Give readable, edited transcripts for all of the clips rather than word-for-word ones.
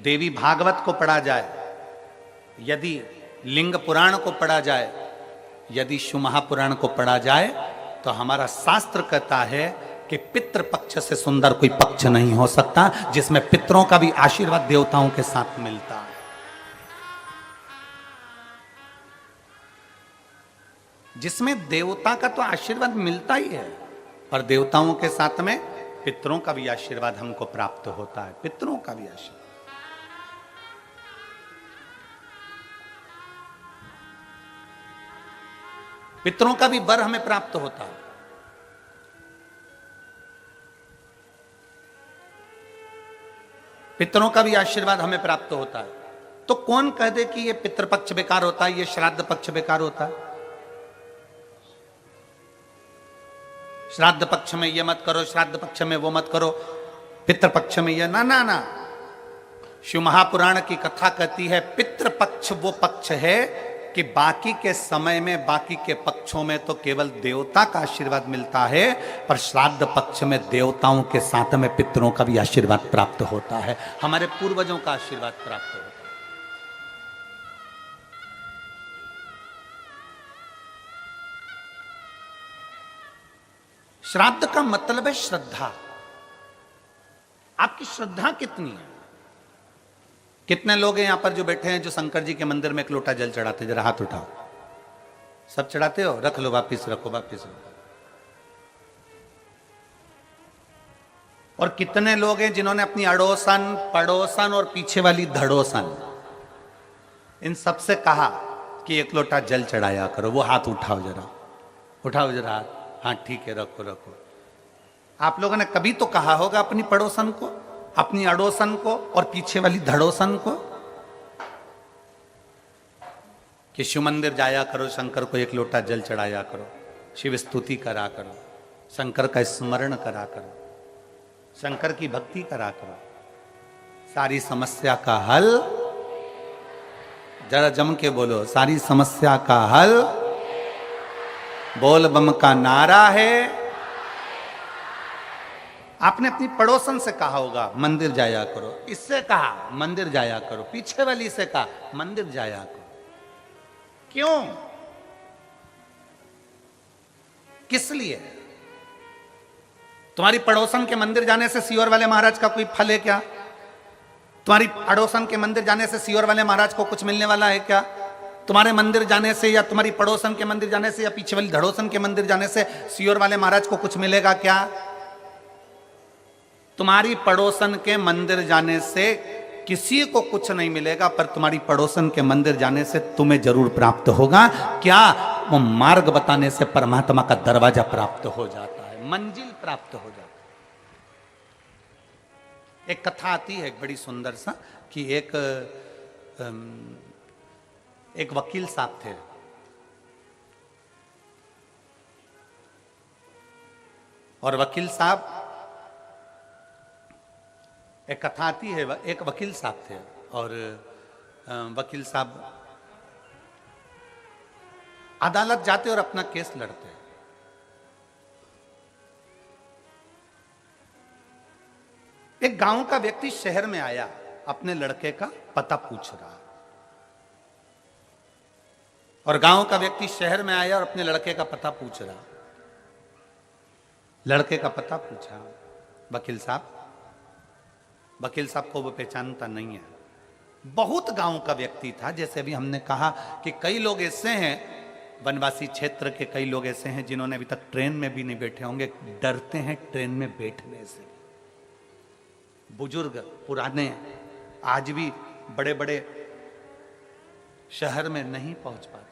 देवी भागवत को पढ़ा जाए, यदि लिंग पुराण को पढ़ा जाए, यदि शिव महापुराण को पढ़ा जाए, तो हमारा शास्त्र कहता है कि पितृ पक्ष से सुंदर कोई पक्ष नहीं हो सकता, जिसमें पितरों का भी आशीर्वाद देवताओं के साथ मिलता है। जिसमें देवता का तो आशीर्वाद मिलता ही है, और देवताओं के साथ में पितरों का भी आशीर्वाद हमको प्राप्त होता है। पितरों का भी आशीर्वाद, पितरों का भी वर हमें प्राप्त होता है। पितरों का भी आशीर्वाद हमें प्राप्त होता है। तो कौन कह दे कि ये पितृपक्ष बेकार होता है, ये श्राद्ध पक्ष बेकार होता है? श्राद्ध पक्ष में ये मत करो, श्राद्ध पक्ष में वो मत करो, पितृपक्ष में ये ना ना ना। शिव महापुराण की कथा कहती है पितृपक्ष वो पक्ष है कि बाकी के समय में, बाकी के पक्षों में तो केवल देवता का आशीर्वाद मिलता है, पर श्राद्ध पक्ष में देवताओं के साथ में पितरों का भी आशीर्वाद प्राप्त होता है, हमारे पूर्वजों का आशीर्वाद प्राप्त होता है। श्राद्ध का मतलब है श्रद्धा। आपकी श्रद्धा कितनी है? कितने लोग हैं यहां पर जो बैठे हैं जो शंकर जी के मंदिर में एक लोटा जल चढ़ाते? जरा हाथ उठाओ। सब चढ़ाते हो? रख लो, वापिस रखो, वापिस रखो। और कितने लोग हैं जिन्होंने अपनी अड़ोसन, पड़ोसन और पीछे वाली धड़ोसन, इन सबसे कहा कि एक लोटा जल चढ़ाया करो? वो हाथ उठाओ जरा, उठाओ जरा हाथ। हाँ ठीक है, रखो रखो। आप लोगों ने कभी तो कहा होगा अपनी पड़ोसन को, अपनी अड़ोसन को और पीछे वाली धड़ोसन को कि शिव मंदिर जाया करो, शंकर को एक लोटा जल चढ़ाया करो, शिव स्तुति करा करो, शंकर का स्मरण करा करो, शंकर की भक्ति करा करो, सारी समस्या का हल। जरा जम के बोलो, सारी समस्या का हल बोल बम का नारा है। आपने अपनी पड़ोसन से कहा होगा मंदिर जाया करो, इससे कहा मंदिर जाया करो, पीछे वाली से कहा मंदिर जाया करो। क्यों? किस लिए? तुम्हारी पड़ोसन के मंदिर जाने से सीहोर वाले महाराज का कोई फल है क्या? तुम्हारी पड़ोसन के मंदिर जाने से सीहोर वाले महाराज को कुछ मिलने वाला है क्या? तुम्हारे मंदिर जाने से या तुम्हारी पड़ोसन के मंदिर जाने से या पीछे वाली धड़ोसन के मंदिर जाने से सीहोर वाले महाराज को कुछ मिलेगा क्या? तुम्हारी पड़ोसन के मंदिर जाने से किसी को कुछ नहीं मिलेगा, पर तुम्हारी पड़ोसन के मंदिर जाने से तुम्हें जरूर प्राप्त होगा। क्या? वो मार्ग बताने से परमात्मा का दरवाजा प्राप्त हो जाता है, मंजिल प्राप्त हो जाता है। एक कथा आती है, एक बड़ी सुंदर सा, कि एक वकील साहब थे। और वकील साहब, एक कथा आती है, एक वकील साहब थे और वकील साहब अदालत जाते और अपना केस लड़ते। एक गांव का व्यक्ति शहर में आया, अपने लड़के का पता पूछ रहा। और गांव का व्यक्ति शहर में आया और अपने लड़के का पता पूछ रहा। लड़के का पता पूछा वकील साहब को वो पहचानता नहीं है। बहुत गांव का व्यक्ति था। जैसे अभी हमने कहा कि कई लोग ऐसे हैं, वनवासी क्षेत्र के कई लोग ऐसे हैं जिन्होंने अभी तक ट्रेन में भी नहीं बैठे होंगे, डरते हैं ट्रेन में बैठने से। बुजुर्ग पुराने आज भी बड़े बड़े शहर में नहीं पहुंच पाते।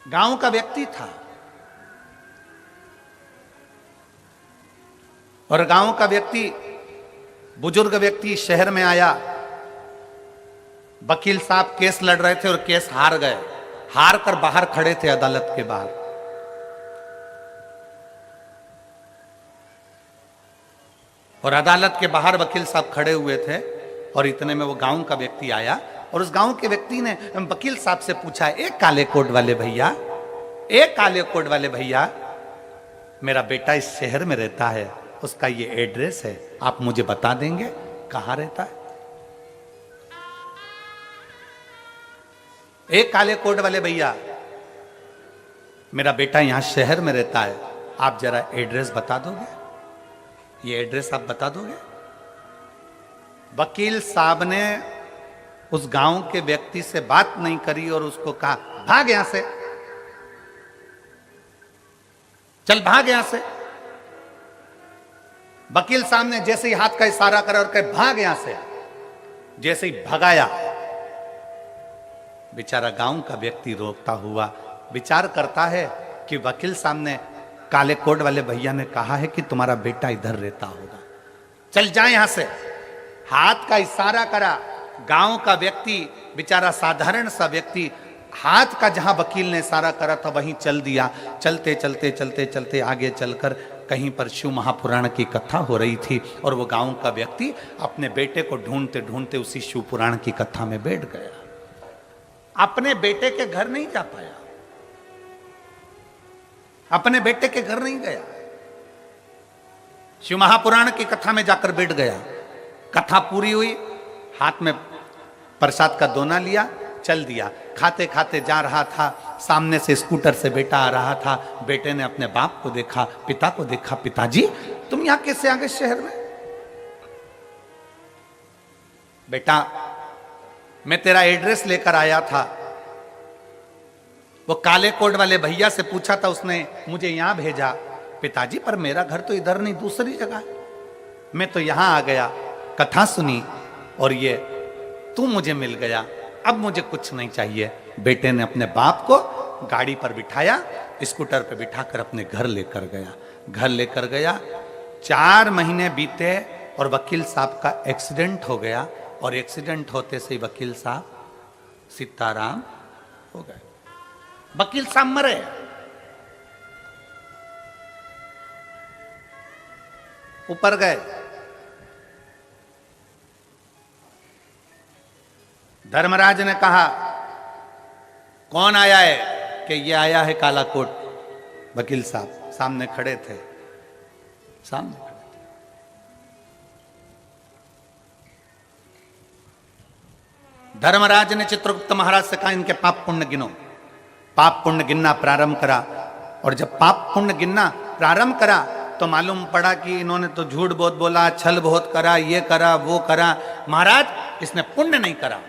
गांव का व्यक्ति था और गांव का व्यक्ति, बुजुर्ग व्यक्ति शहर में आया। वकील साहब केस लड़ रहे थे और केस हार गए। हार कर बाहर खड़े थे अदालत के बाहर। और अदालत के बाहर वकील साहब खड़े हुए थे और इतने में वो गांव का व्यक्ति आया और उस गांव के व्यक्ति ने वकील साहब से पूछा, एक काले कोट वाले भैया, एक काले कोट वाले भैया, मेरा बेटा इस शहर में रहता है, उसका ये एड्रेस है, आप मुझे बता देंगे कहां रहता है? एक काले कोट वाले भैया, मेरा बेटा यहां शहर में रहता है, आप जरा एड्रेस बता दोगे? ये एड्रेस आप बता दोगे? वकील साहब ने उस गांव के व्यक्ति से बात नहीं करी और उसको कहा, भाग यहां से, चल भाग यहां से। वकील साहब ने जैसे ही हाथ का इशारा करा और कहे भाग यहां से, जैसे ही भगाया, बेचारा गांव का व्यक्ति रोकता हुआ विचार करता है कि वकील साहब ने, काले कोट वाले भैया ने कहा है कि तुम्हारा बेटा इधर रहता होगा, चल जाए यहां से। हाथ का इशारा करा, गांव का व्यक्ति, बेचारा साधारण सा व्यक्ति, हाथ का जहां वकील ने इशारा करा था वहीं चल दिया। चलते चलते चलते चलते आगे चलकर कहीं पर शिव महापुराण की कथा हो रही थी और वो गांव का व्यक्ति अपने बेटे को ढूंढते ढूंढते उसी शिव पुराण की कथा में बैठ गया। अपने बेटे के घर नहीं जा पाया, अपने बेटे के घर नहीं गया, शिव महापुराण की कथा में जाकर बैठ गया। कथा पूरी हुई, हाथ में प्रसाद का दोना लिया, चल दिया। खाते खाते जा रहा था, सामने से स्कूटर से बेटा आ रहा था। बेटे ने अपने बाप को देखा, पिता को देखा, पिताजी तुम यहां कैसे आ गए शहर में? बेटा मैं तेरा एड्रेस लेकर आया था, वो काले कोट वाले भैया से पूछा था, उसने मुझे यहां भेजा। पिताजी पर मेरा घर तो इधर नहीं, दूसरी जगह, मैं तो यहां आ गया, कथा सुनी और ये तू मुझे मिल गया, अब मुझे कुछ नहीं चाहिए। बेटे ने अपने बाप को गाड़ी पर बिठाया, स्कूटर पर बिठाकर अपने घर लेकर गया। घर लेकर गया, 4 महीने बीते और वकील साहब का एक्सीडेंट हो गया और एक्सीडेंट होते से वकील साहब सीताराम हो गए। वकील साहब मरे। ऊपर गए, धर्मराज ने कहा कौन आया है? कि ये आया है काला कोट। वकील साहब सामने खड़े थे, सामने खड़े थे। धर्मराज ने चित्रगुप्त महाराज से कहा इनके पाप पुण्य गिनो। पाप पुण्य गिनना प्रारंभ करा और जब पाप पुण्य गिनना प्रारंभ करा तो मालूम पड़ा कि इन्होंने तो झूठ बहुत बोला, छल बहुत करा, ये करा वो करा। महाराज इसने पुण्य नहीं करा,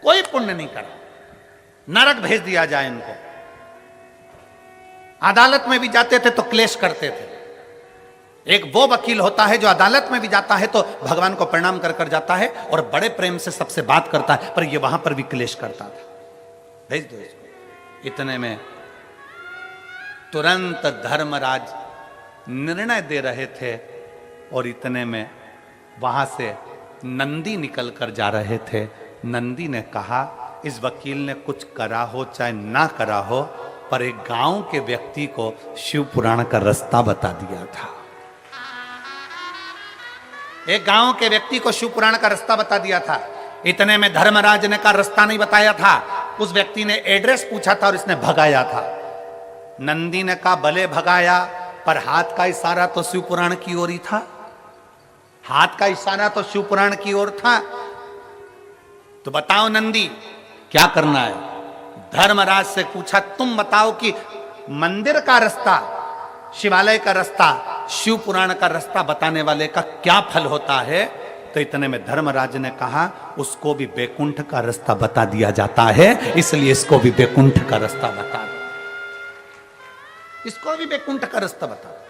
कोई पुण्य नहीं करा, नरक भेज दिया जाए इनको। अदालत में भी जाते थे तो क्लेश करते थे। एक वो वकील होता है जो अदालत में भी जाता है तो भगवान को प्रणाम कर कर जाता है और बड़े प्रेम से सबसे बात करता है, पर ये वहां पर भी क्लेश करता था, भेज दो इसको। इतने में तुरंत धर्मराज निर्णय दे रहे थे और इतने में वहां से नंदी निकल कर जा रहे थे। नंदी ने कहा इस वकील ने कुछ करा हो चाहे ना करा हो, पर एक गांव के व्यक्ति को शिव पुराण का रास्ता बता दिया था। एक गांव के व्यक्ति को शिव पुराण का रास्ता बता दिया था। इतने में धर्मराज ने कहा रास्ता नहीं बताया था, उस व्यक्ति ने एड्रेस पूछा था और इसने भगाया था। नंदी ने कहा भले भगाया, पर हाथ का इशारा तो शिव पुराण की ओर ही था। हाथ का इशारा तो शिव पुराण की ओर था। तो बताओ नंदी क्या करना है? धर्मराज से पूछा तुम बताओ कि मंदिर का रास्ता, शिवालय का रास्ता, शिव पुराण का रास्ता बताने वाले का क्या फल होता है? तो इतने में धर्मराज ने कहा उसको भी बैकुंठ का रास्ता बता दिया जाता है, इसलिए इसको भी बैकुंठ का रास्ता बता दो, इसको भी बैकुंठ का रास्ता बता दो।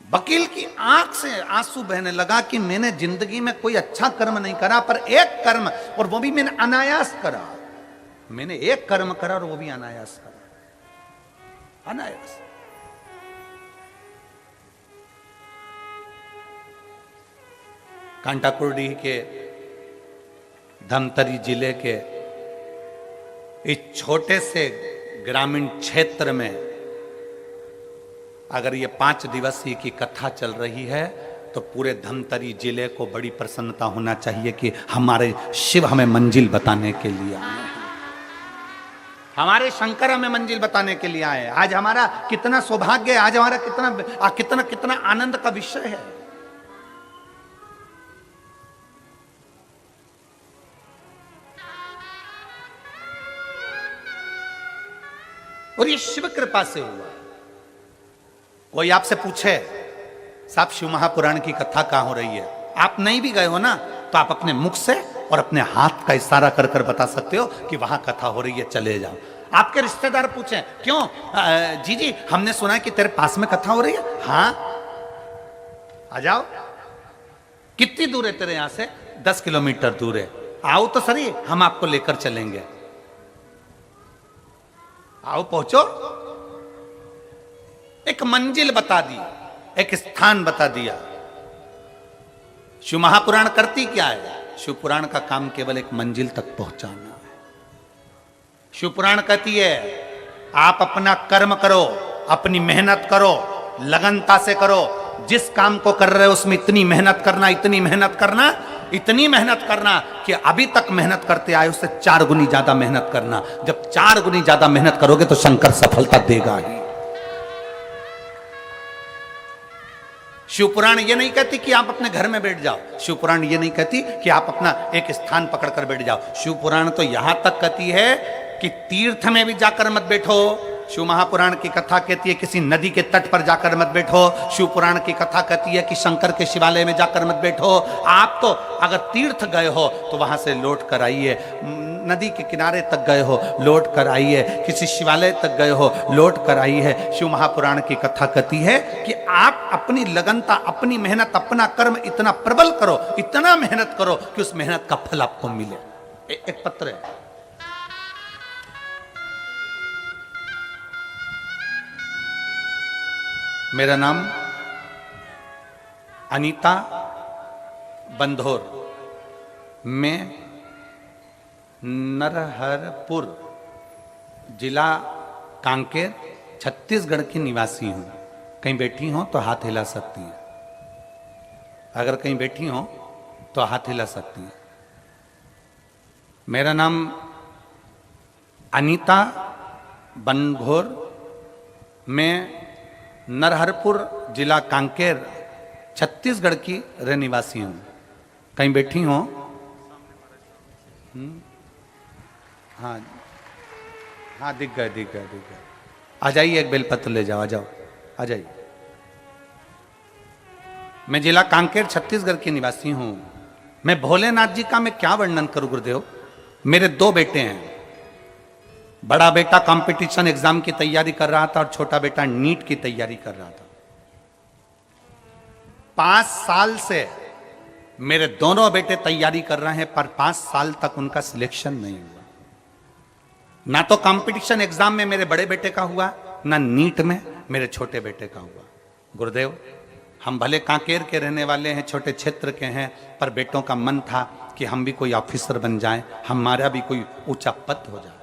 वकील की आंख से आंसू बहने लगा कि मैंने जिंदगी में कोई अच्छा कर्म नहीं करा, पर एक कर्म, और वो भी मैंने अनायास करा। मैंने एक कर्म करा और वो भी अनायास करा, अनायास। कांटाकुर्डी के धमतरी जिले के इस छोटे से ग्रामीण क्षेत्र में अगर ये 5 दिवसीय की कथा चल रही है तो पूरे धमतरी जिले को बड़ी प्रसन्नता होना चाहिए कि हमारे शिव हमें मंजिल बताने के लिए आए हैं, हमारे शंकर हमें मंजिल बताने के लिए आए हैं। आज हमारा कितना सौभाग्य है, आज हमारा कितना कितना कितना आनंद का विषय है। और ये शिव कृपा से हुआ। कोई आपसे पूछे साहब शिव महापुराण की कथा कहां हो रही है, आप नहीं भी गए हो ना, तो आप अपने मुख से और अपने हाथ का इशारा कर कर बता सकते हो कि वहां कथा हो रही है, चले जाओ। आपके रिश्तेदार पूछें क्यों जी हमने सुना है कि तेरे पास में कथा हो रही है, हाँ आ जाओ। कितनी दूर है तेरे यहां से? 10 किलोमीटर दूर है, आओ तो सही, हम आपको लेकर चलेंगे। आओ पहुंचो। एक मंजिल बता दी, एक स्थान बता दिया। शिव महापुराण करती क्या है? शिव पुराण का काम केवल एक मंजिल तक पहुंचाना है। शिव पुराण कहती है आप अपना कर्म करो, अपनी मेहनत करो, लगनता से करो। जिस काम को कर रहे हो उसमें इतनी मेहनत करना, इतनी मेहनत करना, इतनी मेहनत करना कि अभी तक मेहनत करते आए उससे 4 गुनी ज्यादा मेहनत करना। जब 4 गुनी ज्यादा मेहनत करोगे तो शंकर सफलता देगा ही। शिव पुराण ये नहीं कहती कि आप अपने घर में बैठ जाओ, शिव पुराण ये नहीं कहती कि आप अपना एक स्थान पकड़कर बैठ जाओ। शिव पुराण तो यहां तक कहती है कि तीर्थ में भी जाकर मत बैठो। शिव महापुराण की कथा कहती है किसी नदी के तट पर जाकर मत बैठो। शिव पुराण की कथा कहती है कि शंकर के शिवालय में जाकर मत बैठो। आप तो अगर तीर्थ गए हो तो वहां से लौट कर आइए, नदी के किनारे तक गए हो लौट कर आइए, किसी शिवालय तक गए हो लौट कर आइए। शिव महापुराण की कथा कहती है कि आप अपनी लगनता, अपनी मेहनत, अपना कर्म इतना प्रबल करो, इतना मेहनत करो कि उस मेहनत का फल आपको मिले। एक पत्र है, मेरा नाम अनीता बंधोर, मैं नरहरपुर जिला कांकेर छत्तीसगढ़ की निवासी हूं। कहीं बैठी हो तो हाथ हिला सकती हैं, अगर कहीं बैठी हो तो हाथ हिला सकती हैं। मेरा नाम अनीता बंधोर, मैं नरहरपुर जिला कांकेर छत्तीसगढ़ की रहनिवासी हूं। कहीं बैठी हो? हाँ हाँ दिख गए। आ जाइए, एक बेलपत्र ले जाओ, आ जाओ, आ जाइए। मैं जिला कांकेर छत्तीसगढ़ की निवासी हूं। मैं भोलेनाथ जी का मैं क्या वर्णन करूं गुरुदेव। मेरे 2 बेटे हैं। बड़ा बेटा कंपटीशन एग्जाम की तैयारी कर रहा था और छोटा बेटा नीट की तैयारी कर रहा था। 5 साल से मेरे दोनों बेटे तैयारी कर रहे हैं, पर 5 साल तक उनका सिलेक्शन नहीं हुआ। ना तो कंपटीशन एग्जाम में मेरे बड़े बेटे का हुआ, ना नीट में मेरे छोटे बेटे का हुआ। गुरुदेव, हम भले कांकेर के रहने वाले हैं, छोटे क्षेत्र के हैं, पर बेटों का मन था कि हम भी कोई ऑफिसर बन जाएं, हमारा भी कोई ऊंचा पद हो जाए।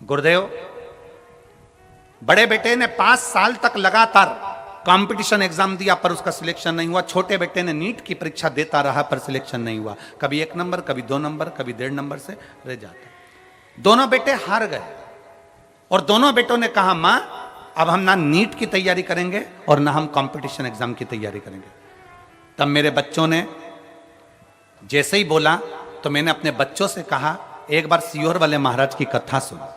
गुरुदेव, बड़े बेटे ने 5 साल तक लगातार कंपटीशन एग्जाम दिया पर उसका सिलेक्शन नहीं हुआ। छोटे बेटे ने नीट की परीक्षा देता रहा पर सिलेक्शन नहीं हुआ। कभी 1 नंबर, कभी 2 नंबर, कभी 1.5 नंबर से रह जाते। दोनों बेटे हार गए और दोनों बेटों ने कहा मां अब हम ना नीट की तैयारी करेंगे और ना हम कंपटीशन एग्जाम की तैयारी करेंगे। तब मेरे बच्चों ने जैसे ही बोला तो मैंने अपने बच्चों से कहा एक बार सीहोर वाले महाराज की कथा सुनो।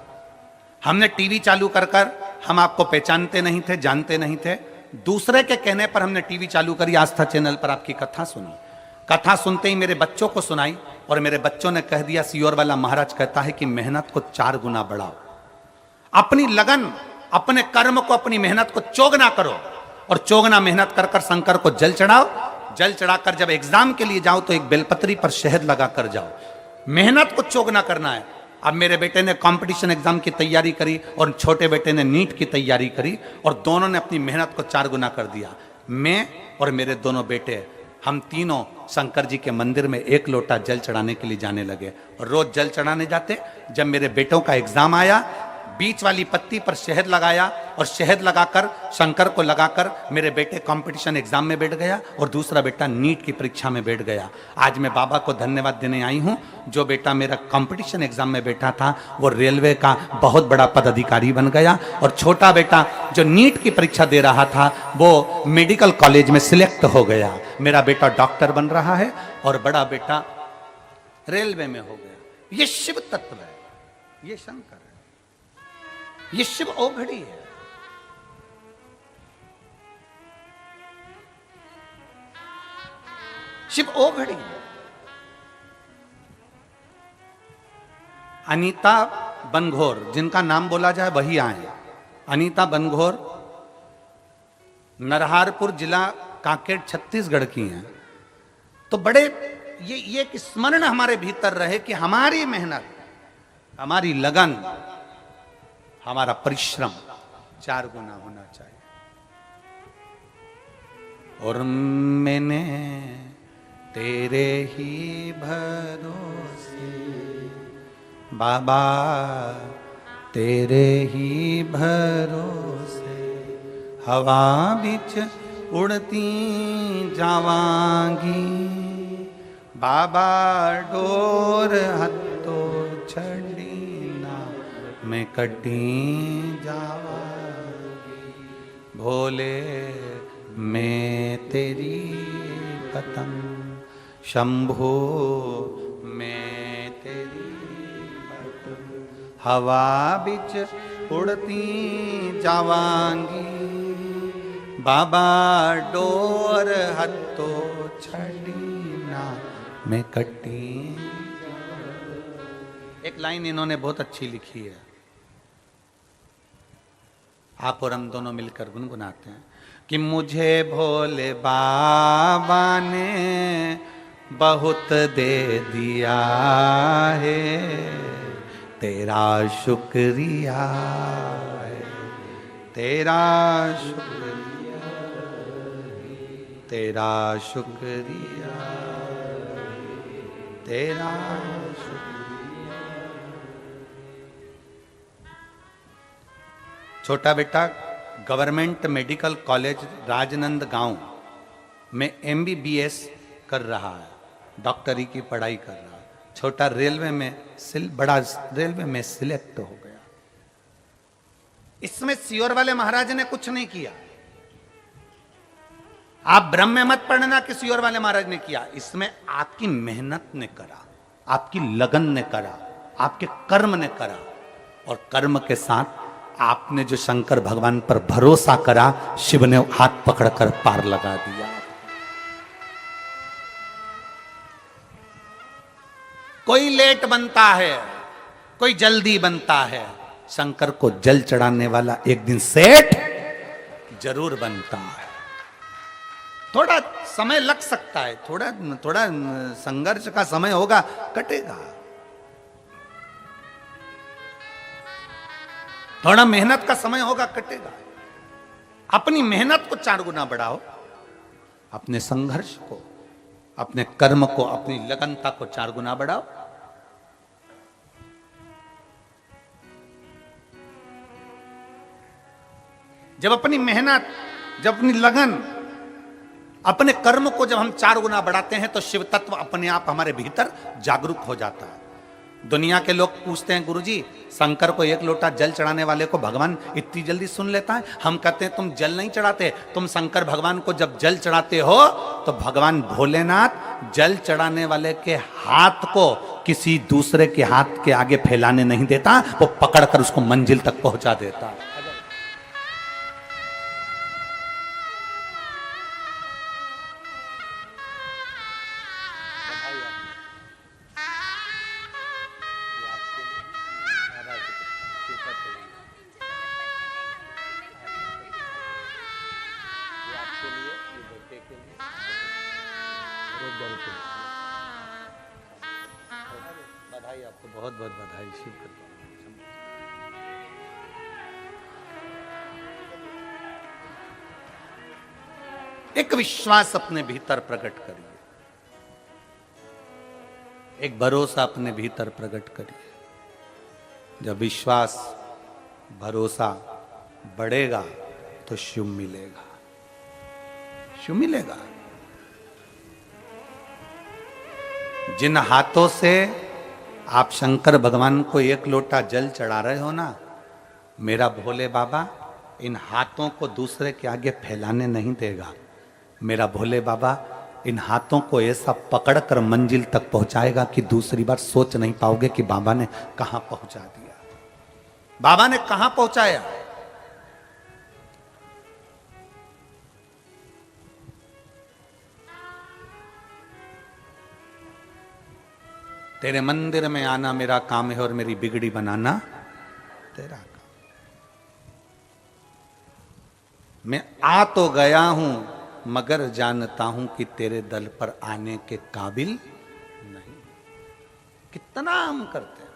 हमने टीवी चालू कर हम आपको पहचानते नहीं थे, जानते नहीं थे, दूसरे के कहने पर हमने टीवी चालू करी, आस्था चैनल पर आपकी कथा सुनी। कथा सुनते ही मेरे बच्चों को सुनाई और मेरे बच्चों ने कह दिया सीहोर वाला महाराज कहता है कि मेहनत को 4 गुना बढ़ाओ, अपनी लगन, अपने कर्म को, अपनी मेहनत को चौगुना करो और चौगुना मेहनत कर कर शंकर को जल चढ़ाओ। जल चढ़ाकर जब एग्जाम के लिए जाओ तो एक बेलपत्री पर शहद लगा कर जाओ। मेहनत को चौगुना करना है। अब मेरे बेटे ने कंपटीशन एग्जाम की तैयारी करी और छोटे बेटे ने नीट की तैयारी करी और दोनों ने अपनी मेहनत को 4 गुना कर दिया। मैं और मेरे दोनों बेटे, हम तीनों शंकर जी के मंदिर में 1 लोटा जल चढ़ाने के लिए जाने लगे और रोज जल चढ़ाने जाते। जब मेरे बेटों का एग्जाम आया, बीच वाली पत्ती पर शहद लगाया और शहद लगाकर शंकर को लगाकर मेरे बेटे कंपटीशन एग्जाम में बैठ गया और दूसरा बेटा नीट की परीक्षा में बैठ गया। आज मैं बाबा को धन्यवाद देने आई हूं, जो बेटा मेरा कंपटीशन एग्जाम में बैठा था वो रेलवे का बहुत बड़ा पदाधिकारी बन गया और छोटा बेटा जो नीट की परीक्षा दे रहा था वो मेडिकल कॉलेज में सिलेक्ट हो गया। मेरा बेटा डॉक्टर बन रहा है और बड़ा बेटा रेलवे में हो गया। ये शिव तत्व है, ये शंकर है, ये शिव ओघड़ी है। शिव ओघड़ी है। अनीता बनघोर, जिनका नाम बोला जाए वही आए। अनीता बनघोर नरहारपुर जिला कांकेर छत्तीसगढ़ की हैं। तो बड़े ये एक स्मरण हमारे भीतर रहे कि हमारी मेहनत, हमारी लगन, हमारा परिश्रम 4 गुना होना चाहिए। और मैंने तेरे ही भरोसे बाबा, तेरे ही भरोसे हवा बिच उड़ती जावांगी बाबा, डोर हत्तो छड़ी ना मैं कटी जावांगी। भोले मैं तेरी पतंग, शंभो मैं तेरी पतंग, हवा बिच उड़ती जावांगी बाबा, डोर हत्तो छड़ी ना मैं कटी। एक लाइन इन्होंने बहुत अच्छी लिखी है, आप और हम दोनों मिलकर गुनगुनाते हैं कि मुझे भोले बाबा ने बहुत दे दिया है, तेरा शुक्रिया है, तेरा शुक्रिया, तेरा शुक्रिया, तेरा शुक्रिया। छोटा बेटा गवर्नमेंट मेडिकल कॉलेज राजनांदगांव में MBBS कर रहा है, डॉक्टरी की पढ़ाई कर रहा है। छोटा रेलवे में बड़ा रेलवे में सिलेक्ट हो गया। इसमें सियोर वाले महाराज ने कुछ नहीं किया। आप ब्रह्म में मत पढ़ना कि सियोर वाले महाराज ने किया, इसमें आपकी मेहनत ने करा, आपकी लगन ने करा, आपके कर्म ने करा। और कर्म के साथ आपने जो शंकर भगवान पर भरोसा करा, शिव ने हाथ पकड़कर पार लगा दिया। कोई लेट बनता है, कोई जल्दी बनता है, शंकर को जल चढ़ाने वाला एक दिन सेठ जरूर बनता है। थोड़ा समय लग सकता है, थोड़ा संघर्ष का समय होगा, कटेगा। थोड़ा मेहनत का समय होगा, कटेगा। अपनी मेहनत को 4 गुना बढ़ाओ, अपने संघर्ष को, अपने कर्म को, अपनी लगनता को 4 गुना बढ़ाओ। जब अपनी मेहनत, जब अपनी लगन, अपने कर्म को जब हम 4 गुना बढ़ाते हैं तो शिव तत्व अपने आप हमारे भीतर जागरूक हो जाता है। दुनिया के लोग पूछते हैं, गुरुजी शंकर को 1 लोटा जल चढ़ाने वाले को भगवान इतनी जल्दी सुन लेता है? हम कहते हैं तुम जल नहीं चढ़ाते, तुम शंकर भगवान को जब जल चढ़ाते हो तो भगवान भोलेनाथ जल चढ़ाने वाले के हाथ को किसी दूसरे के हाथ के आगे फैलाने नहीं देता, वो पकड़कर उसको मंजिल तक पहुंचा देता। बधाई, आपको बहुत बहुत बधाई। शिव एक विश्वास अपने भीतर प्रकट करिए, एक भरोसा अपने भीतर प्रकट करिए। जब विश्वास भरोसा बढ़ेगा तो शिव मिलेगा, शिव मिलेगा। जिन हाथों से आप शंकर भगवान को एक लोटा जल चढ़ा रहे हो ना, मेरा भोले बाबा इन हाथों को दूसरे के आगे फैलाने नहीं देगा। मेरा भोले बाबा इन हाथों को ऐसा पकड़कर मंजिल तक पहुंचाएगा कि दूसरी बार सोच नहीं पाओगे कि बाबा ने कहां पहुंचा दिया, बाबा ने कहां पहुंचाया। तेरे मंदिर में आना मेरा काम है और मेरी बिगड़ी बनाना तेरा काम। मैं आ तो गया हूं मगर जानता हूं कि तेरे दल पर आने के काबिल नहीं। कितना हम करते हैं,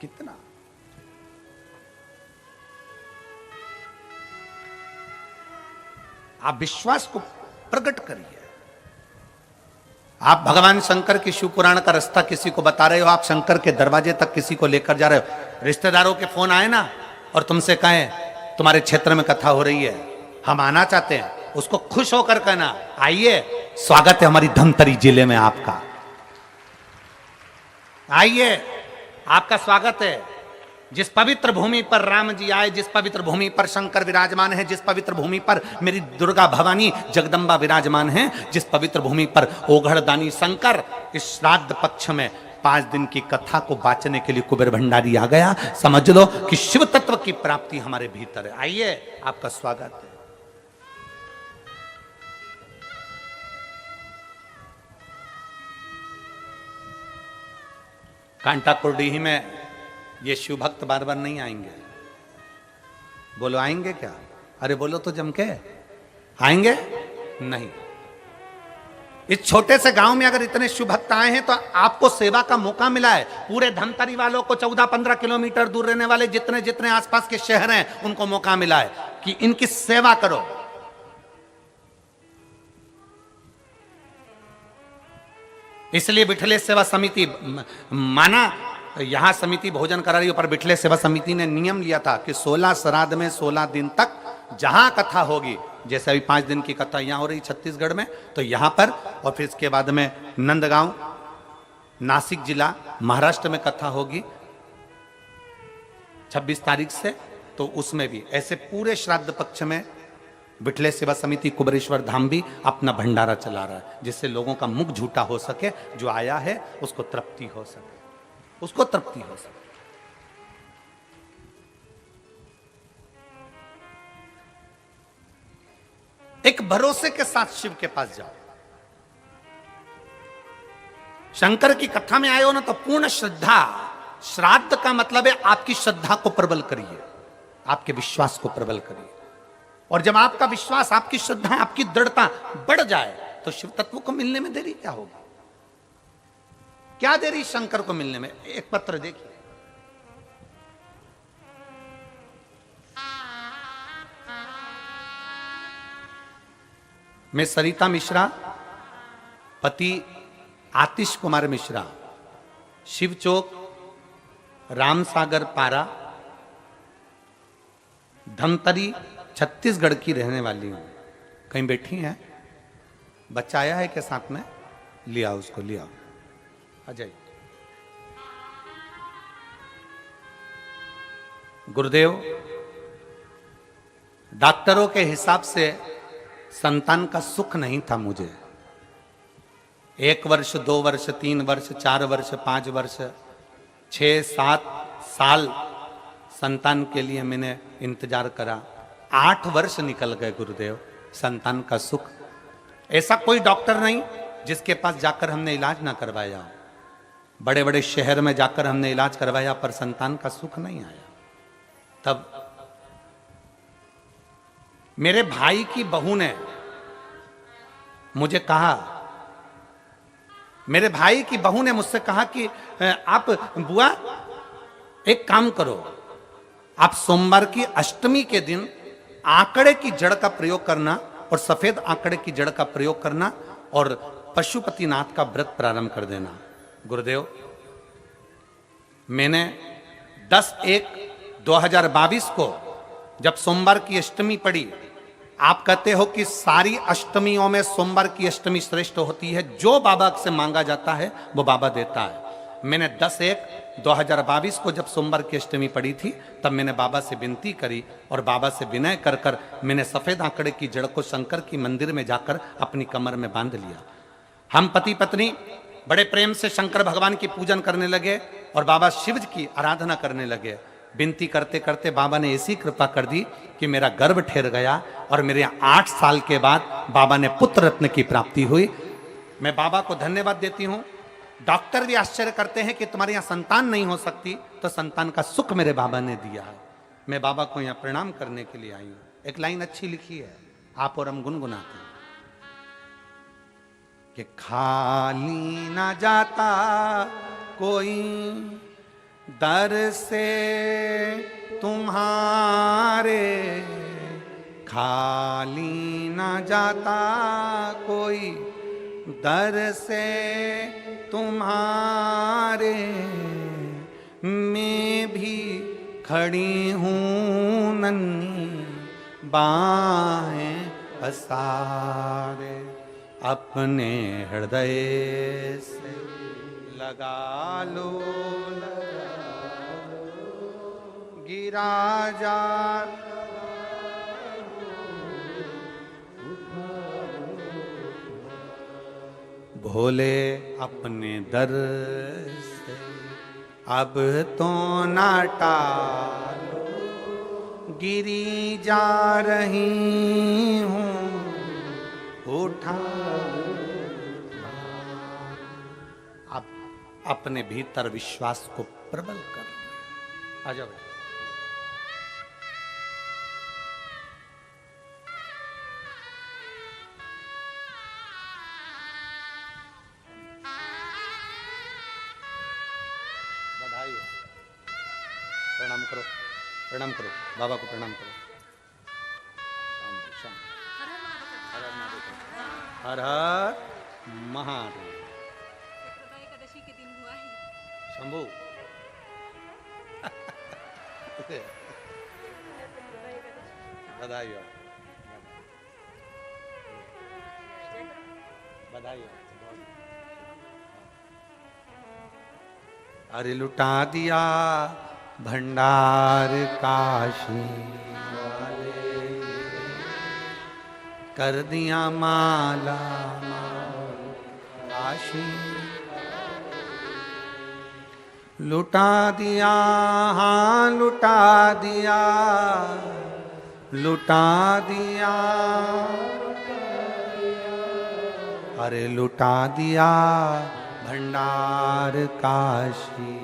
कितना। आप विश्वास को प्रकट करिए। आप भगवान शंकर की शिव पुराण का रास्ता किसी को बता रहे हो, आप शंकर के दरवाजे तक किसी को लेकर जा रहे हो। रिश्तेदारों के फोन आए ना और तुमसे कहें तुम्हारे क्षेत्र में कथा हो रही है, हम आना चाहते हैं, उसको खुश होकर कहना आइए, स्वागत है हमारी धमतरी जिले में आपका, आइए आपका स्वागत है। जिस पवित्र भूमि पर राम जी आए, जिस पवित्र भूमि पर शंकर विराजमान है, जिस पवित्र भूमि पर मेरी दुर्गा भवानी जगदम्बा विराजमान है, जिस पवित्र भूमि पर ओघड़दानी शंकर, इस श्राद्ध पक्ष में 5 दिन की कथा को बांचने के लिए कुबेर भंडारी आ गया। समझ लो कि शिव तत्व की प्राप्ति हमारे भीतर है। आइए आपका स्वागत है। कांटा कुर्डीही में ये शिव भक्त बार बार नहीं आएंगे। बोलो आएंगे क्या? अरे बोलो तो जम के, आएंगे नहीं। इस छोटे से गांव में अगर इतने शिव भक्त आए हैं तो आपको सेवा का मौका मिला है। पूरे धमतरी वालों को 14-15 किलोमीटर दूर रहने वाले जितने जितने आसपास के शहर हैं उनको मौका मिला है कि इनकी सेवा करो। इसलिए बिठले सेवा समिति माना, यहां समिति भोजन करा रही है, पर बिठले सेवा समिति ने नियम लिया था कि 16 श्राद्ध में 16 दिन तक जहां कथा होगी, जैसे अभी 5 दिन की कथा यहां हो रही छत्तीसगढ़ में, तो यहां पर, और फिर इसके बाद में नंदगांव नासिक जिला महाराष्ट्र में कथा होगी 26 तारीख से, तो उसमें भी ऐसे पूरे श्राद्ध पक्ष में बिठले सेवा समिति कुबरेश्वर धाम भी अपना भंडारा चला रहा है, जिससे लोगों का मुख झूठा हो सके, जो आया है उसको तृप्ति हो सके, उसको तृप्ति हो सके। एक भरोसे के साथ शिव के पास जाओ। शंकर की कथा में आए हो ना तो पूर्ण श्रद्धा, श्राद्ध का मतलब है आपकी श्रद्धा को प्रबल करिए, आपके विश्वास को प्रबल करिए। और जब आपका विश्वास, आपकी श्रद्धा, आपकी दृढ़ता बढ़ जाए तो शिव तत्व को मिलने में देरी क्या होगी? क्या देरी शंकर को मिलने में? एक पत्र देखिए, मैं सरिता मिश्रा, पति आतिश कुमार मिश्रा, शिव चौक, रामसागर पारा, धमतरी, छत्तीसगढ़ की रहने वाली हूं। कहीं बैठी हैं? बच्चा आया है के साथ में? लिया उसको, लिया अजय। गुरुदेव, डॉक्टरों के हिसाब से संतान का सुख नहीं था मुझे। 1 वर्ष, 2 वर्ष, 3 वर्ष, 4 वर्ष, 5 वर्ष, 6-7 साल संतान के लिए मैंने इंतजार करा। 8 वर्ष निकल गए गुरुदेव, संतान का सुख। ऐसा कोई डॉक्टर नहीं जिसके पास जाकर हमने इलाज ना करवाया। बड़े बड़े शहर में जाकर हमने इलाज करवाया पर संतान का सुख नहीं आया। तब मेरे भाई की बहू ने मुझे कहा, मेरे भाई की बहू ने मुझसे कहा कि आप बुआ एक काम करो, आप सोमवार की अष्टमी के दिन आंकड़े की जड़ का प्रयोग करना और सफेद आंकड़े की जड़ का प्रयोग करना और पशुपतिनाथ का व्रत प्रारंभ कर देना। गुरुदेव, मैंने 10/1/2022 को जब सोमवार की अष्टमी पड़ी, आप कहते हो कि सारी अष्टमियों में सोमवार की अष्टमी श्रेष्ठ होती है, जो बाबा से मांगा जाता है वो बाबा देता है। मैंने 10/1/2022 को जब सोमवार की अष्टमी पड़ी थी, तब मैंने बाबा से विनती करी और बाबा से विनय कर कर मैंने सफेद आंकड़े की जड़ को शंकर की मंदिर में जाकर अपनी कमर में बांध लिया। हम पति पत्नी बड़े प्रेम से शंकर भगवान की पूजन करने लगे और बाबा शिव की आराधना करने लगे। विनती करते करते बाबा ने ऐसी कृपा कर दी कि मेरा गर्भ ठहर गया और मेरे 8 साल के बाद बाबा ने पुत्र रत्न की प्राप्ति हुई। मैं बाबा को धन्यवाद देती हूँ। डॉक्टर भी आश्चर्य करते हैं कि तुम्हारे यहाँ संतान नहीं हो सकती, तो संतान का सुख मेरे बाबा ने दिया है। मैं बाबा को यहाँ प्रणाम करने के लिए आई हूँ। एक लाइन अच्छी लिखी है, आप और हम गुनगुनाते हैं कि खाली ना जाता कोई दर से तुम्हारे, खाली ना जाता कोई दर से तुम्हारे, मैं भी खड़ी हूँ नन्ही बाहें पसारे, अपने हृदय से लगा लो, गिरा जा भोले अपने दर से अब तो ना टालो, गिरी जा रही हूँ उठा। अब अपने भीतर विश्वास को प्रबल कर। आ जाओ। प्रणाम करो, प्रणाम करो, बाबा को प्रणाम करो। हर हर महादेव। एकादशी के दिन हुआ है शंभू। बधाई हो, बधाई हो। अरे लुटा दिया भंडार काशी वाले, कर दिया माला काशी, लुटा दिया, हाँ लुटा दिया, लुटा दिया, अरे लुटा दिया भंडार काशी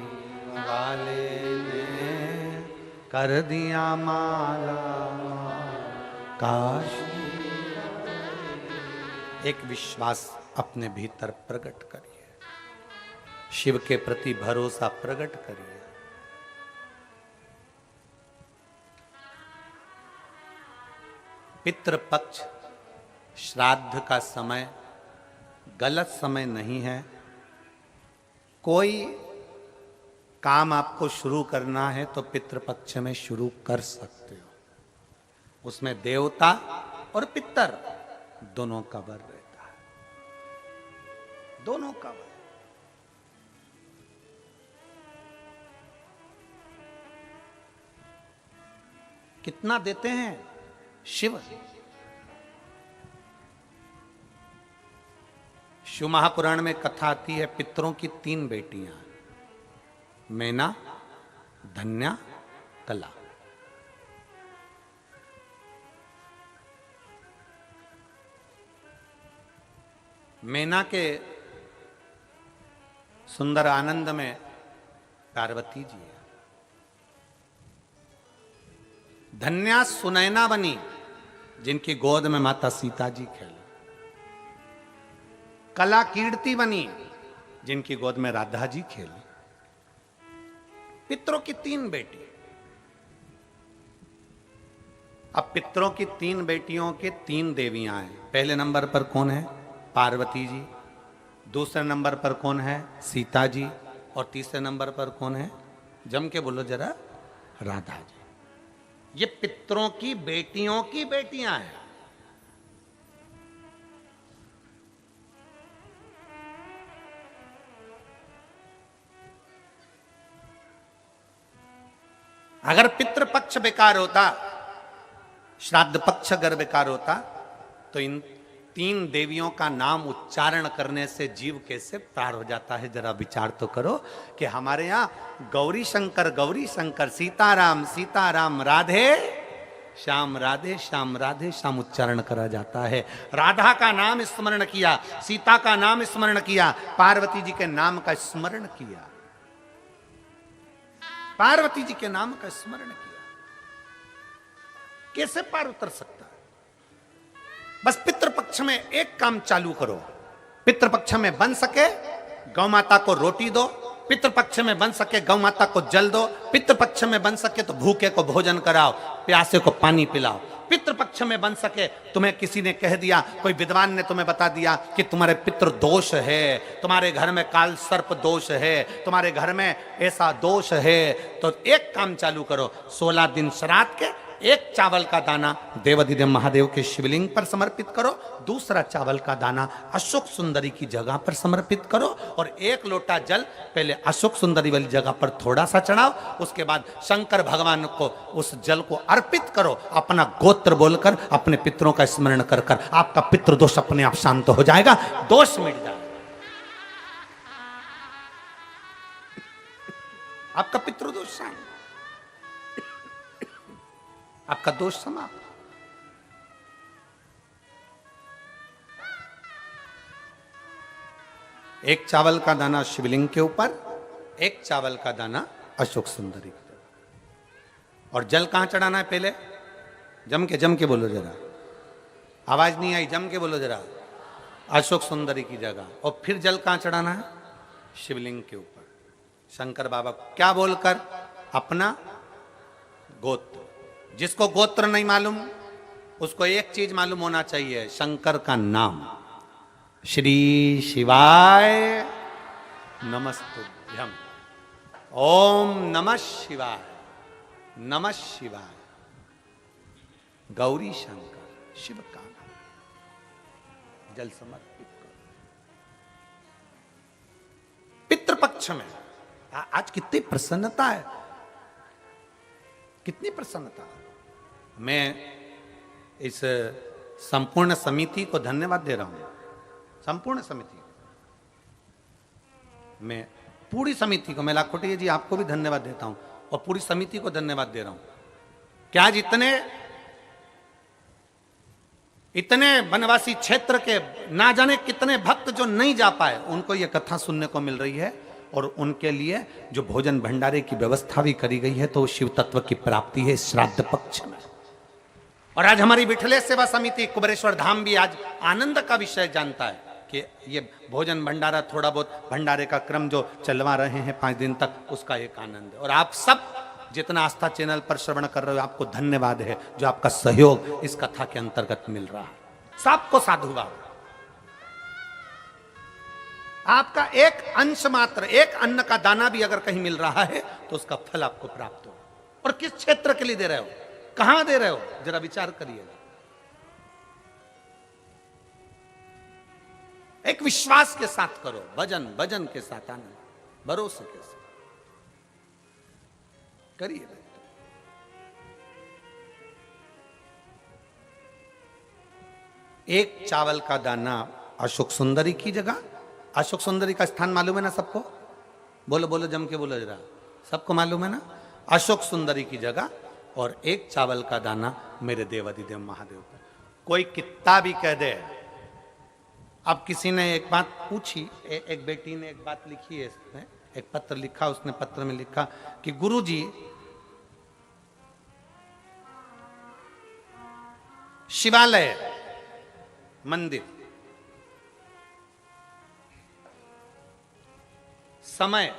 वाले ने, कर दिया माला काशी। एक विश्वास अपने भीतर प्रकट करिए, शिव के प्रति भरोसा प्रकट करिए। पितृपक्ष श्राद्ध का समय गलत समय नहीं है। कोई काम आपको शुरू करना है तो पितृपक्ष में शुरू कर सकते हो। उसमें देवता और पितर दोनों का वर रहता है, दोनों का वर। कितना देते हैं शिव? शिव महापुराण में कथा आती है, पितरों की 3 बेटियां, मैना, धन्या, कला। मैना के सुंदर आनंद में पार्वती जी है। धन्या सुनैना बनी, जिनकी गोद में माता सीता जी खेले। कला कीर्ति बनी, जिनकी गोद में राधा जी खेली। पितरों की 3 बेटी। अब पितरों की 3 बेटियों के 3 देवियां हैं। पहले नंबर पर कौन है? पार्वती जी। दूसरे नंबर पर कौन है? सीता जी। और तीसरे नंबर पर कौन है? जम के बोलो जरा, राधा जी। ये पितरों की बेटियों की बेटियां हैं। अगर पितृपक्ष बेकार होता, श्राद्ध पक्ष अगर बेकार होता, तो इन 3 देवियों का नाम उच्चारण करने से जीव कैसे पार हो जाता है। जरा विचार तो करो कि हमारे यहां गौरी शंकर, सीताराम सीताराम, राधे श्याम राधे श्याम राधे श्याम उच्चारण करा जाता है। राधा का नाम स्मरण किया, सीता का नाम स्मरण किया, पार्वती जी के नाम का स्मरण किया, पार्वती जी के नाम का स्मरण किया। कैसे पार उतर सकता है? बस पितृपक्ष में एक काम चालू करो। पितृपक्ष में बन सके गौ माता को रोटी दो, पितृपक्ष में बन सके गौ माता को जल दो, पितृपक्ष में बन सके तो भूखे को भोजन कराओ, प्यासे को पानी पिलाओ। पितृपक्ष में बन सके, तुम्हें किसी ने कह दिया, कोई विद्वान ने तुम्हें बता दिया कि तुम्हारे पितृ दोष है, तुम्हारे घर में काल सर्प दोष है, तुम्हारे घर में ऐसा दोष है, तो एक काम चालू करो। 16 दिन श्राद्ध के एक चावल का दाना देवाधिदेव महादेव के शिवलिंग पर समर्पित करो, दूसरा चावल का दाना अशोक सुंदरी की जगह पर समर्पित करो, और 1 लोटा जल पहले अशोक सुंदरी वाली जगह पर थोड़ा सा चढ़ाओ, उसके बाद शंकर भगवान को उस जल को अर्पित करो। अपना गोत्र बोलकर अपने पितरों का स्मरण कर कर आपका पितृदोष अपने आप शांत हो जाएगा, दोष मिट जाएगा, आपका पितृदोष शांत, आपका दोष समाप्त। एक चावल का दाना शिवलिंग के ऊपर, एक चावल का दाना अशोक सुंदरी की जगह। और जल कहां चढ़ाना है? पहले जम के बोलो जरा, आवाज नहीं आई, जम के बोलो जरा, अशोक सुंदरी की जगह। और फिर जल कहां चढ़ाना है? शिवलिंग के ऊपर। शंकर बाबा को क्या बोलकर? अपना गोत्र। जिसको गोत्र नहीं मालूम उसको एक चीज मालूम होना चाहिए, शंकर का नाम। श्री शिवाय नमस्तुभ्यम, ओम नमः शिवाय, नमः शिवाय, गौरी शंकर शिव का नाम। जल समर्पित करो। पितृपक्ष में आज कितनी प्रसन्नता है, कितनी प्रसन्नता। मैं इस संपूर्ण समिति को धन्यवाद दे रहा हूं, संपूर्ण समिति, मैं पूरी समिति को, मैं लाखोटिया जी आपको भी धन्यवाद देता हूं और पूरी समिति को धन्यवाद दे रहा हूं कि आज इतने वनवासी क्षेत्र के ना जाने कितने भक्त जो नहीं जा पाए, उनको यह कथा सुनने को मिल रही है, और उनके लिए जो भोजन भंडारे की व्यवस्था भी करी गई है, तो शिव तत्व की प्राप्ति है श्राद्ध पक्ष में। और आज हमारी विठलेश सेवा समिति कुबेरेश्वर धाम भी आज आनंद का विषय जानता है कि ये भोजन भंडारा, थोड़ा बहुत भंडारे का क्रम जो चलवा रहे हैं 5 दिन तक, उसका एक आनंद है। और आप सब जितना आस्था चैनल पर श्रवण कर रहे हो, आपको धन्यवाद है जो आपका सहयोग इस कथा के अंतर्गत मिल रहा है। सबको साधुवाद। आपका एक अंश मात्र, एक अन्न का दाना भी अगर कहीं मिल रहा है तो उसका फल आपको प्राप्त हो। और किस क्षेत्र के लिए दे रहे हो, कहां दे रहे हो, जरा विचार करिएगा। एक विश्वास के साथ करो, भजन के साथ, आनंद भरोसे के साथ करिए। एक चावल का दाना अशोक सुंदरी की जगह। अशोक सुंदरी का स्थान मालूम है ना सबको? बोलो बोलो, जम के बोलो जरा, सबको मालूम है ना? अशोक सुंदरी की जगह और एक चावल का दाना मेरे देवाधिदेव महादेव पर। कोई कितना भी कह दे। अब किसी ने एक बात पूछी, एक बेटी ने एक बात लिखी है इसमें, एक पत्र लिखा, उसने पत्र में लिखा कि गुरुजी, शिवालय मंदिर समय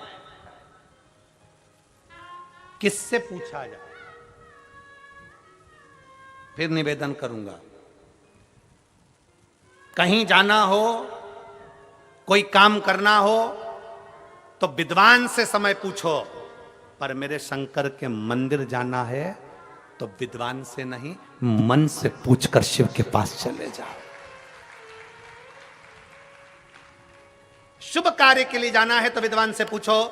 किससे पूछा जाए? फिर निवेदन करूंगा, कहीं जाना हो, कोई काम करना हो तो विद्वान से समय पूछो, पर मेरे शंकर के मंदिर जाना है तो विद्वान से नहीं, मन से पूछकर शिव के पास चले जाओ। शुभ कार्य के लिए जाना है तो विद्वान से पूछो,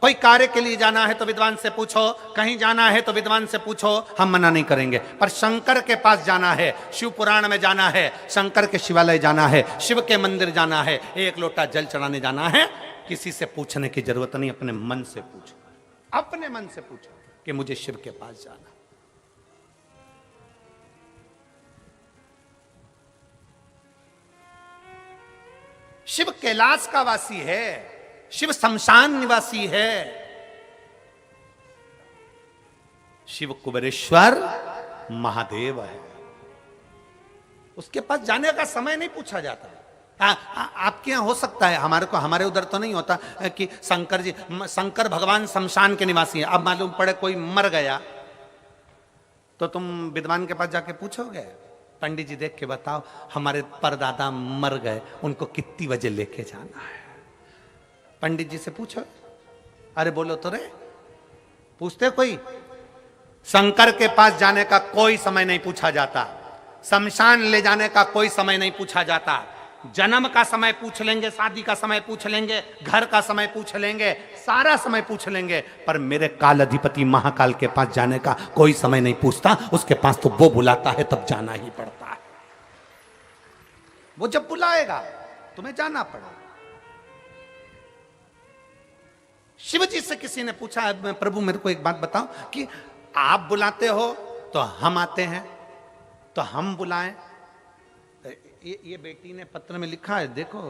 कोई कार्य के लिए जाना है तो विद्वान से पूछो, कहीं जाना है तो विद्वान से पूछो, हम मना नहीं करेंगे। पर शंकर के पास जाना है, शिव पुराण में जाना है, शंकर के शिवालय जाना है, शिव के मंदिर जाना है, एक लोटा जल चढ़ाने जाना है, किसी से पूछने की जरूरत नहीं, अपने मन से पूछो, अपने मन से पूछो कि मुझे शिव के पास जाना। शिव कैलाश का वासी है, शिव शमशान निवासी है, शिव कुबेरेश्वर महादेव है। उसके पास जाने का समय नहीं पूछा जाता। आपके यहां हो सकता है, हमारे उधर तो नहीं होता कि शंकर भगवान शमशान के निवासी हैं। अब मालूम पड़े कोई मर गया तो तुम विद्वान के पास जाके पूछोगे, पंडित जी देख के बताओ हमारे परदादा मर गए, उनको कितनी बजे लेके जाना है। पंडित जी से पूछो, अरे बोलो तो रे, पूछते कोई? शंकर के पास जाने का कोई समय नहीं पूछा जाता, शमशान ले जाने का कोई समय नहीं पूछा जाता। जन्म का समय पूछ लेंगे, शादी का समय पूछ लेंगे, घर का समय पूछ लेंगे, सारा समय पूछ लेंगे, पर मेरे काल अधिपति महाकाल के पास जाने का कोई समय नहीं पूछता। उसके पास तो वो बुलाता है तब जाना ही पड़ता है। वो जब बुलाएगा तुम्हें जाना पड़ेगा। शिव जी से किसी ने पूछा, प्रभु मेरे को एक बात बताओ कि आप बुलाते हो तो हम आते हैं, तो हम बुलाएं? ये बेटी ने पत्र में लिखा है, देखो,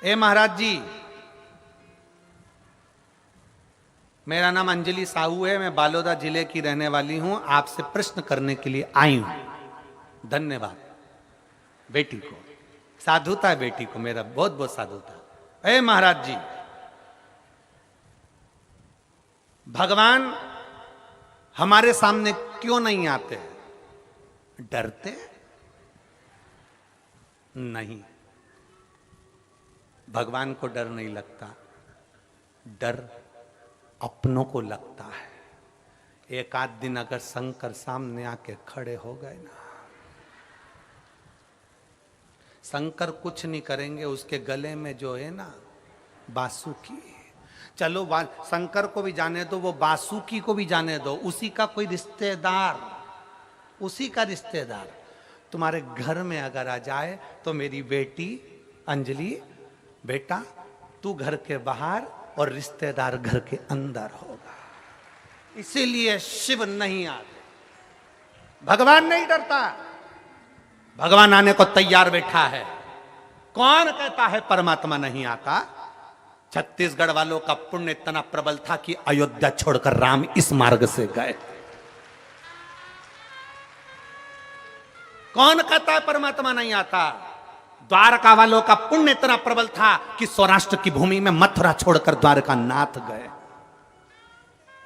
ए महाराज जी, मेरा नाम अंजलि साहू है, मैं बालोदा जिले की रहने वाली हूं, आपसे प्रश्न करने के लिए आई हूं। धन्यवाद बेटी को, साधुता है बेटी को, मेरा बहुत बहुत साधुता। ए महाराज जी, भगवान हमारे सामने क्यों नहीं आते? डरते नहीं, भगवान को डर नहीं लगता, डर अपनों को लगता है। एक आध दिन अगर शंकर सामने आके खड़े हो गए ना, शंकर कुछ नहीं करेंगे, उसके गले में जो है ना बासुकी, चलो शंकर को भी जाने दो, वो बासुकी को भी जाने दो, उसी का कोई रिश्तेदार, उसी का रिश्तेदार तुम्हारे घर में अगर आ जाए तो मेरी बेटी अंजलि, बेटा तू घर के बाहर और रिश्तेदार घर के अंदर होगा। इसीलिए शिव नहीं आते, भगवान नहीं डरता, भगवान आने को तैयार बैठा है। कौन कहता है परमात्मा नहीं आता? छत्तीसगढ़ वालों का पुण्य इतना प्रबल था कि अयोध्या छोड़कर राम इस मार्ग से गए। कौन कहता है परमात्मा नहीं आता? द्वारका वालों का पुण्य इतना प्रबल था कि सौराष्ट्र की भूमि में मथुरा छोड़कर द्वारका नाथ गए।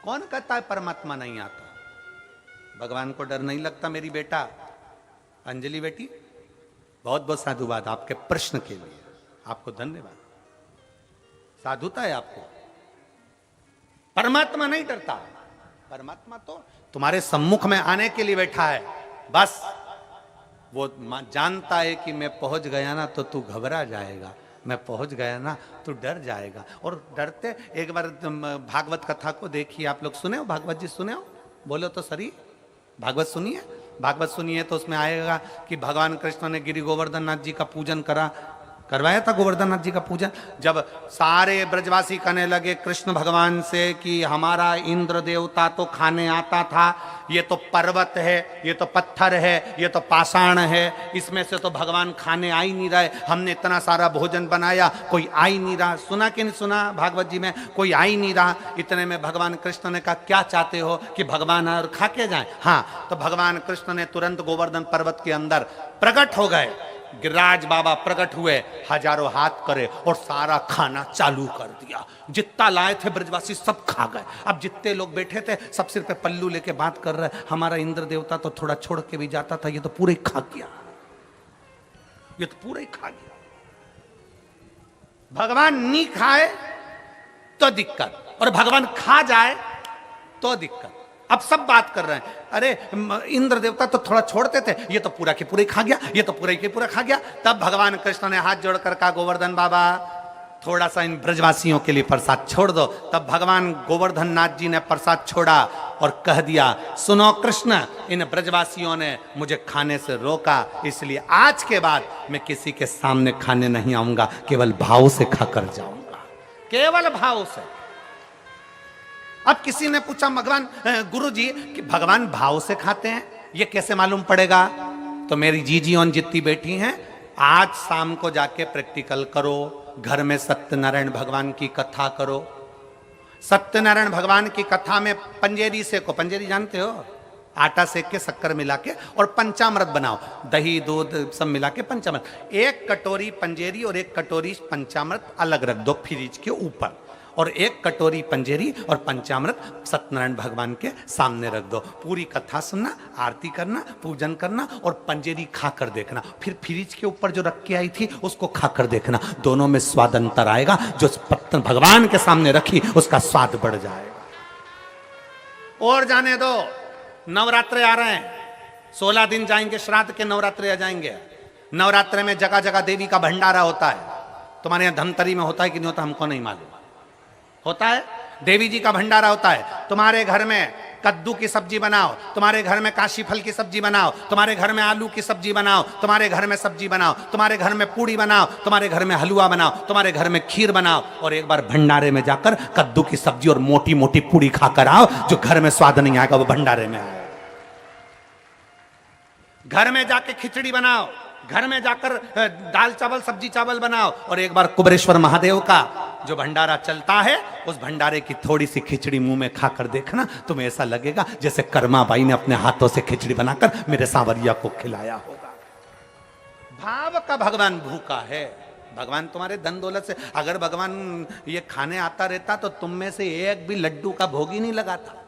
कौन कहता है परमात्मा नहीं आता? भगवान को डर नहीं लगता। मेरी बेटा अंजलि बेटी, बहुत बहुत साधुवाद आपके प्रश्न के लिए, आपको धन्यवाद, साधुता है आपको। परमात्मा नहीं डरता, परमात्मा तो तुम्हारे सम्मुख में आने के लिए बैठा है। बस वो जानता है कि मैं पहुंच गया ना तो तू घबरा जाएगा, मैं पहुंच गया ना तो डर जाएगा। और डरते, एक बार भागवत कथा को देखिए, आप लोग सुने हो? भागवत जी सुने हो? बोलो तो सही, भागवत सुनिए, भागवत सुनिए तो उसमें आएगा कि भगवान कृष्ण ने गिरि गोवर्धन नाथ जी का पूजन करवाया था, गोवर्धन नाथ जी का पूजन। जब सारे ब्रजवासी कहने लगे कृष्ण भगवान से कि हमारा इंद्र देवता तो खाने आता था, ये तो पर्वत है, ये तो पत्थर है, ये तो पाषाण है, इसमें से तो भगवान खाने आ ही नहीं रहे, हमने इतना सारा भोजन बनाया कोई आ ही नहीं रहा। सुना कि नहीं सुना भागवत जी में? कोई आ ही नहीं रहा। इतने में भगवान कृष्ण ने कहा क्या चाहते हो कि भगवान और खा के जाए? हाँ, तो भगवान कृष्ण ने तुरंत गोवर्धन पर्वत के अंदर प्रकट हो गए, गिरिराज बाबा प्रकट हुए, हजारों हाथ करे और सारा खाना चालू कर दिया। जितना लाए थे ब्रजवासी सब खा गए। अब जितने लोग बैठे थे सब सिर पे पल्लू लेके बात कर रहे, हमारा इंद्र देवता तो थोड़ा छोड़ के भी जाता था, ये तो पूरे खा गया, ये तो पूरा ही खा गया। भगवान नहीं खाए तो दिक्कत, और भगवान खा जाए तो दिक्कत। अब सब बात कर रहे हैं, अरे इंद्र देवता तो थोड़ा छोड़ते थे, ये तो पूरा के पूरा ही खा गया, ये तो पूरा के पूरा खा गया। तब भगवान कृष्ण ने हाथ जोड़कर कहा, गोवर्धन बाबा थोड़ा सा इन ब्रजवासियों के लिए प्रसाद छोड़ दो। तब भगवान गोवर्धन नाथ जी ने प्रसाद छोड़ा और कह दिया, सुनो कृष्ण, इन ब्रजवासियों ने मुझे खाने से रोका, इसलिए आज के बाद मैं किसी के सामने खाने नहीं आऊंगा, केवल भाव से खाकर जाऊंगा, केवल भाव से। अब किसी ने पूछा, भगवान गुरु जी कि भगवान भाव से खाते हैं, ये कैसे मालूम पड़ेगा? तो मेरी जीजी और जितनी बैठी हैं, आज शाम को जाके प्रैक्टिकल करो, घर में सत्यनारायण भगवान की कथा करो। सत्यनारायण भगवान की कथा में पंजेरी सेको, पंजेरी जानते हो, आटा सेक के शक्कर मिला के और पंचामृत बनाओ, दही दूध सब मिला के पंचामृत। एक कटोरी पंजेरी और एक कटोरी पंचामृत अलग रख दो फ्रिज के ऊपर, और एक कटोरी पंजेरी और पंचामृत सत्यनारायण भगवान के सामने रख दो। पूरी कथा सुनना, आरती करना, पूजन करना और पंजेरी खाकर देखना। फिर फ्रिज के ऊपर जो रख के आई थी उसको खाकर देखना, दोनों में स्वाद अंतर आएगा। जो भगवान के सामने रखी उसका स्वाद बढ़ जाएगा। और जाने दो, नवरात्रे आ रहे हैं, 16 दिन जाएंगे, श्राद्ध के नवरात्रे आ जाएंगे। नवरात्रे में जगह जगह देवी का भंडारा होता है। तुम्हारे यहाँ धमतरी में होता है कि नहीं होता हमको नहीं मालूम, होता है, देवी जी का भंडारा होता है। तुम्हारे घर में कद्दू की सब्जी बनाओ, तुम्हारे घर में काशी फल की सब्जी बनाओ, तुम्हारे घर में आलू की सब्जी बनाओ, तुम्हारे घर में सब्जी बनाओ, तुम्हारे घर में पूड़ी बनाओ, तुम्हारे घर में हलवा बनाओ, तुम्हारे घर में खीर बनाओ, और एक बार भंडारे में जाकर कद्दू की सब्जी और मोटी मोटी पूड़ी खाकर आओ। जो घर में स्वाद नहीं आएगा वो भंडारे में आएगा। घर में जाके खिचड़ी बनाओ, घर में जाकर दाल चावल सब्जी चावल बनाओ, और एक बार कुबेरेश्वर महादेव का जो भंडारा चलता है उस भंडारे की थोड़ी सी खिचड़ी मुंह में खाकर देखना, तुम्हें ऐसा लगेगा जैसे कर्मा बाई ने अपने हाथों से खिचड़ी बनाकर मेरे सांवरिया को खिलाया होगा। भाव का भगवान भूखा है। भगवान तुम्हारे धन दौलत से, अगर भगवान ये खाने आता रहता तो तुम में से एक भी लड्डू का भोग ही नहीं लगाता।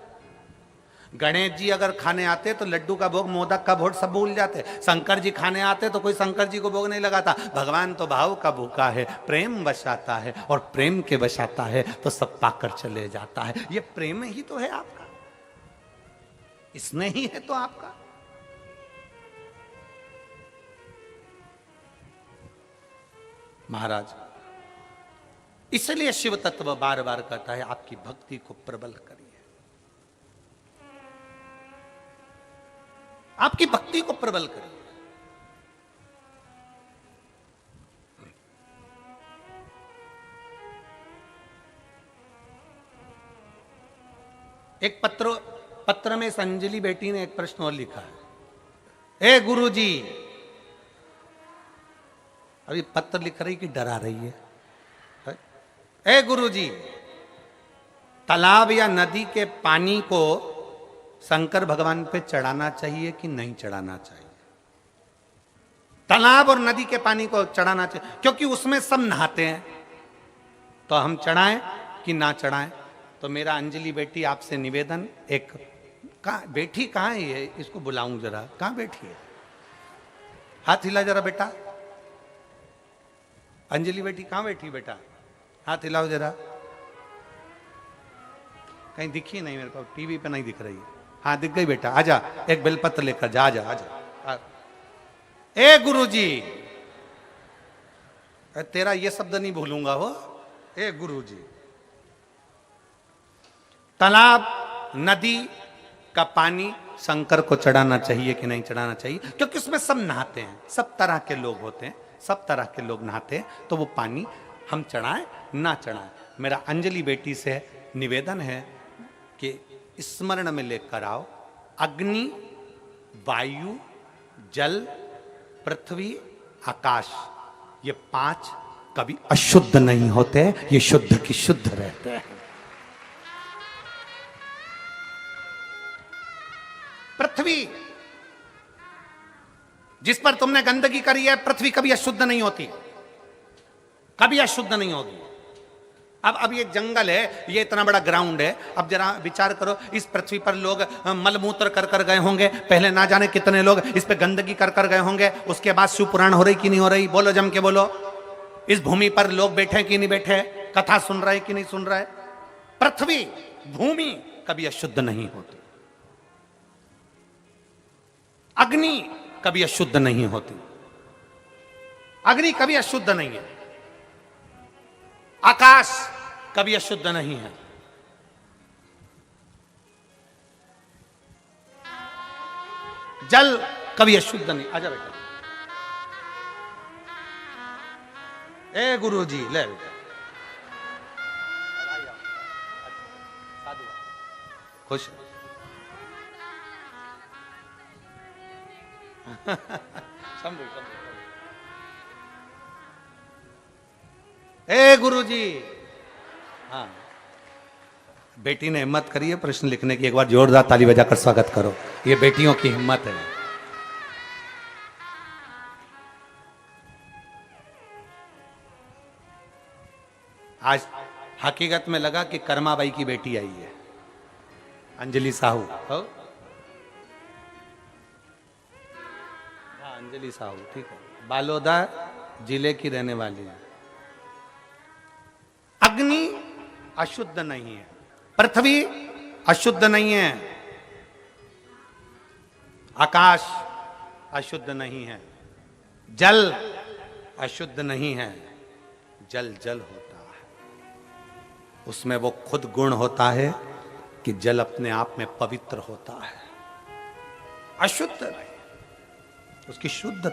गणेश जी अगर खाने आते तो लड्डू का भोग, मोदक का भोग सब भूल जाते। शंकर जी खाने आते तो कोई शंकर जी को भोग नहीं लगाता। भगवान तो भाव का भूखा है, प्रेम बसाता है, और प्रेम के बसाता है तो सब पाकर चले जाता है। ये प्रेम ही तो है आपका, इसने ही है तो आपका। महाराज इसलिए शिव तत्व बार बार कहता है, आपकी भक्ति को प्रबल करिए, आपकी भक्ति को प्रबल करिए। एक पत्र में संजलि बेटी ने एक प्रश्न और लिखा है, ए गुरु जी, अभी पत्र लिख रही कि डरा रही है? ए गुरु जी, तालाब या नदी के पानी को शंकर भगवान पे चढ़ाना चाहिए कि नहीं चढ़ाना चाहिए? तालाब और नदी के पानी को चढ़ाना चाहिए, क्योंकि उसमें सब नहाते हैं, तो हम चढ़ाएं कि ना चढ़ाएं? तो मेरा अंजलि बेटी आपसे निवेदन, एक बेटी कहाँ है ये, इसको बुलाऊं जरा, कहाँ बैठी है? हाथ हिला जरा बेटा। अंजलि बेटी कहाँ बैठी बेटा? हाथ हिलाओ जरा। कहीं दिखी नहीं मेरे को, टीवी पे नहीं दिख रही है। हाँ दिख गई बेटा, आजा, एक बेलपत्र लेकर जा, आजा आजा। ए गुरुजी, तेरा ये शब्द नहीं भूलूंगा हो। ए गुरुजी, तालाब नदी का पानी शंकर को चढ़ाना चाहिए कि नहीं चढ़ाना चाहिए? क्योंकि उसमें सब नहाते हैं, सब तरह के लोग होते हैं, सब तरह के लोग नहाते हैं, तो वो पानी हम चढ़ाएं ना चढ़ाएं? मेरा अंजलि बेटी से निवेदन है कि स्मरण में लेकर आओ, अग्नि, वायु, जल, पृथ्वी, आकाश, ये 5 कभी अशुद्ध नहीं होते, ये शुद्ध की शुद्ध रहते हैं। पृथ्वी जिस पर तुमने गंदगी करी है, पृथ्वी कभी अशुद्ध नहीं होती, कभी अशुद्ध नहीं होगी। अब ये जंगल है, ये इतना बड़ा ग्राउंड है, अब जरा विचार करो, इस पृथ्वी पर लोग मलमूत्र कर कर गए होंगे, पहले ना जाने कितने लोग इस पे गंदगी कर कर गए होंगे, उसके बाद शिव पुराण हो रही कि नहीं हो रही? बोलो जम के बोलो। इस भूमि पर लोग बैठे कि नहीं बैठे, कथा सुन रहे कि नहीं सुन रहे। पृथ्वी भूमि कभी अशुद्ध नहीं होती, अग्नि कभी अशुद्ध नहीं होती, अग्नि कभी अशुद्ध नहीं है, आकाश कभी अशुद्ध नहीं है, जल कभी अशुद्ध नहीं। आजा बेटा, ए गुरु जी ले बेटा, खुश समझो। ए गुरु जी, हाँ बेटी ने हिम्मत करी है प्रश्न लिखने की, एक बार जोरदार ताली बजाकर स्वागत करो। ये बेटियों की हिम्मत है। आज हकीकत में लगा कि कर्माबाई की बेटी आई है, अंजलि साहू। हो हाँ, अंजलि साहू, ठीक है, बालोदा जिले की रहने वाली है। अग्नि अशुद्ध नहीं है, पृथ्वी अशुद्ध नहीं है, आकाश अशुद्ध नहीं है, जल अशुद्ध नहीं है। जल जल होता है, उसमें वो खुद गुण होता है कि जल अपने आप में पवित्र होता है, अशुद्ध नहीं, उसकी शुद्ध